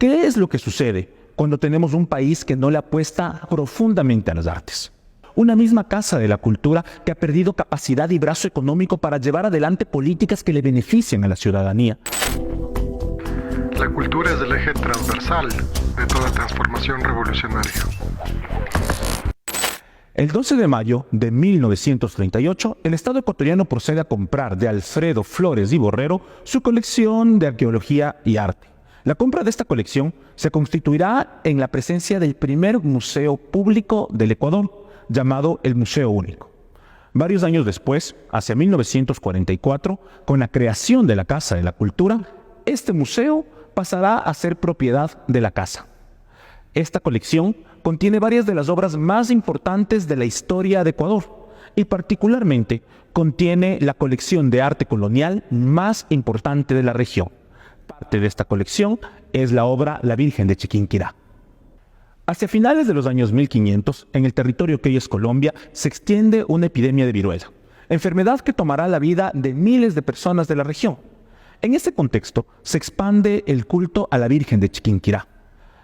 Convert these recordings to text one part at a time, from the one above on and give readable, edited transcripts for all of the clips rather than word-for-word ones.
¿Qué es lo que sucede cuando tenemos un país que no le apuesta profundamente a las artes? Una misma casa de la cultura que ha perdido capacidad y brazo económico para llevar adelante políticas que le beneficien a la ciudadanía. La cultura es el eje transversal de toda transformación revolucionaria. El 12 de mayo de 1938, el Estado ecuatoriano procede a comprar de Alfredo Flores y Borrero su colección de arqueología y arte. La compra de esta colección se constituirá en la presencia del primer museo público del Ecuador, llamado el Museo Único. Varios años después, hacia 1944, con la creación de la Casa de la Cultura, este museo pasará a ser propiedad de la casa. Esta colección contiene varias de las obras más importantes de la historia de Ecuador y particularmente contiene la colección de arte colonial más importante de la región. Parte de esta colección es la obra La Virgen de Chiquinquirá. Hacia finales de los años 1500, en el territorio que hoy es Colombia, se extiende una epidemia de viruela, enfermedad que tomará la vida de miles de personas de la región. En este contexto, se expande el culto a la Virgen de Chiquinquirá.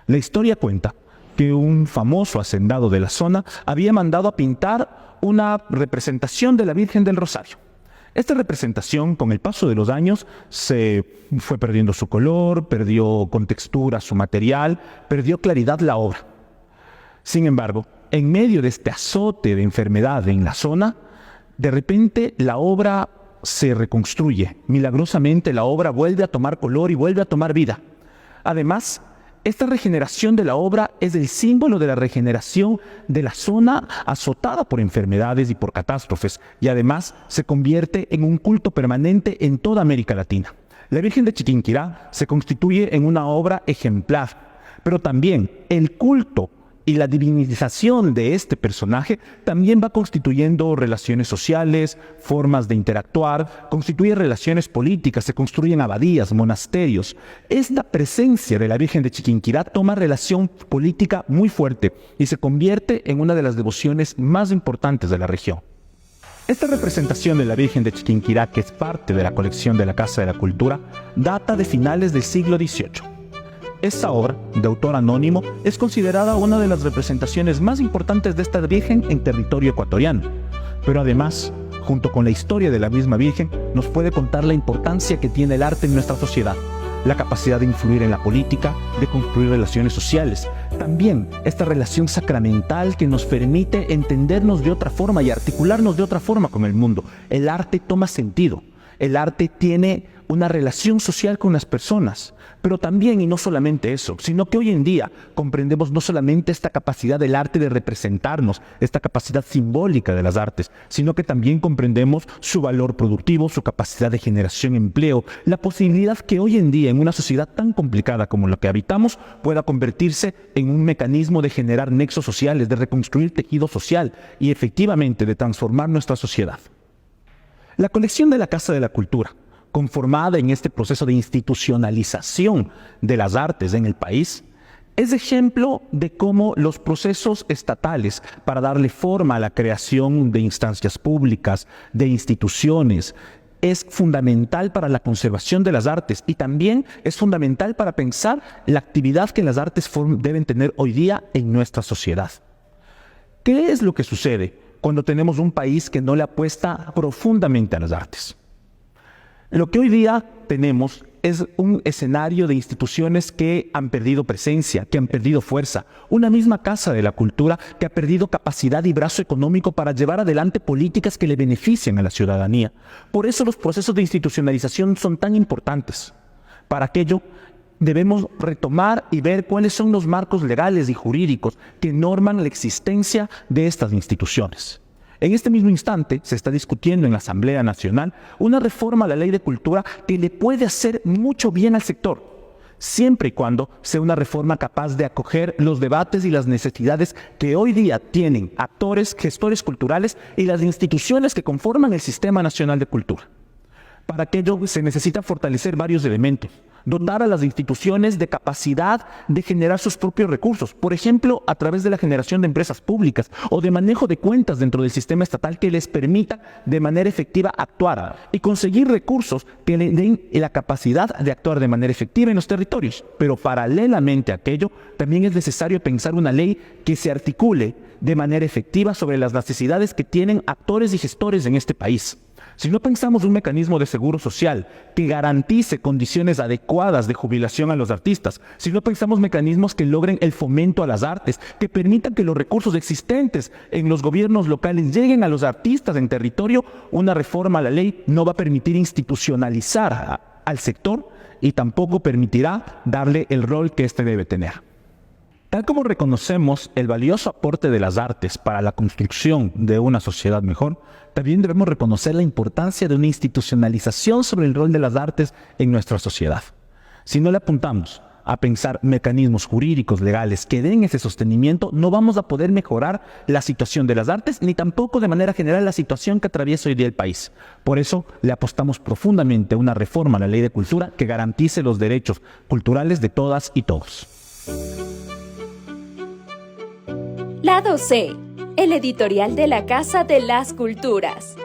La historia cuenta que un famoso hacendado de la zona había mandado a pintar una representación de la Virgen del Rosario. Esta representación, con el paso de los años, se fue perdiendo su color, perdió contextura su material, perdió claridad la obra. Sin embargo, en medio de este azote de enfermedad en la zona, de repente la obra se reconstruye. Milagrosamente la obra vuelve a tomar color y vuelve a tomar vida. Además, esta regeneración de la obra es el símbolo de la regeneración de la zona azotada por enfermedades y por catástrofes, y además se convierte en un culto permanente en toda América Latina. La Virgen de Chiquinquirá se constituye en una obra ejemplar, pero también el culto y la divinización de este personaje también va constituyendo relaciones sociales, formas de interactuar, constituye relaciones políticas, se construyen abadías, monasterios. Esta presencia de la Virgen de Chiquinquirá toma relación política muy fuerte y se convierte en una de las devociones más importantes de la región. Esta representación de la Virgen de Chiquinquirá, que es parte de la colección de la Casa de la Cultura, data de finales del siglo XVIII. Esta obra, de autor anónimo, es considerada una de las representaciones más importantes de esta Virgen en territorio ecuatoriano. Pero además, junto con la historia de la misma Virgen, nos puede contar la importancia que tiene el arte en nuestra sociedad, la capacidad de influir en la política, de construir relaciones sociales. También esta relación sacramental que nos permite entendernos de otra forma y articularnos de otra forma con el mundo. El arte toma sentido. El arte tiene una relación social con las personas, pero también, y no solamente eso, sino que hoy en día comprendemos no solamente esta capacidad del arte de representarnos, esta capacidad simbólica de las artes, sino que también comprendemos su valor productivo, su capacidad de generación de empleo, la posibilidad que hoy en día, en una sociedad tan complicada como la que habitamos, pueda convertirse en un mecanismo de generar nexos sociales, de reconstruir tejido social y efectivamente de transformar nuestra sociedad. La colección de la Casa de la Cultura, conformada en este proceso de institucionalización de las artes en el país, es ejemplo de cómo los procesos estatales para darle forma a la creación de instancias públicas, de instituciones, es fundamental para la conservación de las artes y también es fundamental para pensar la actividad que las artes deben tener hoy día en nuestra sociedad. ¿Qué es lo que sucede cuando tenemos un país que no le apuesta profundamente a las artes? Lo que hoy día tenemos es un escenario de instituciones que han perdido presencia, que han perdido fuerza. Una misma Casa de la Cultura que ha perdido capacidad y brazo económico para llevar adelante políticas que le beneficien a la ciudadanía. Por eso los procesos de institucionalización son tan importantes. Para aquello debemos retomar y ver cuáles son los marcos legales y jurídicos que norman la existencia de estas instituciones. En este mismo instante se está discutiendo en la Asamblea Nacional una reforma a la Ley de Cultura que le puede hacer mucho bien al sector, siempre y cuando sea una reforma capaz de acoger los debates y las necesidades que hoy día tienen actores, gestores culturales y las instituciones que conforman el Sistema Nacional de Cultura. Para aquello se necesita fortalecer varios elementos. dotar a las instituciones de capacidad de generar sus propios recursos, por ejemplo, a través de la generación de empresas públicas o de manejo de cuentas dentro del sistema estatal que les permita de manera efectiva actuar y conseguir recursos que le den la capacidad de actuar de manera efectiva en los territorios. Pero paralelamente a aquello, también es necesario pensar una ley que se articule de manera efectiva sobre las necesidades que tienen actores y gestores en este país. Si no pensamos un mecanismo de seguro social que garantice condiciones adecuadas de jubilación a los artistas, si no pensamos mecanismos que logren el fomento a las artes, que permitan que los recursos existentes en los gobiernos locales lleguen a los artistas en territorio, una reforma a la ley no va a permitir institucionalizar al sector y tampoco permitirá darle el rol que éste debe tener. Tal como reconocemos el valioso aporte de las artes para la construcción de una sociedad mejor, también debemos reconocer la importancia de una institucionalización sobre el rol de las artes en nuestra sociedad. Si no le apuntamos a pensar mecanismos jurídicos legales que den ese sostenimiento, no vamos a poder mejorar la situación de las artes, ni tampoco de manera general la situación que atraviesa hoy día el país. Por eso le apostamos profundamente a una reforma a la Ley de Cultura que garantice los derechos culturales de todas y todos. Lado C, el editorial de la Casa de las Culturas.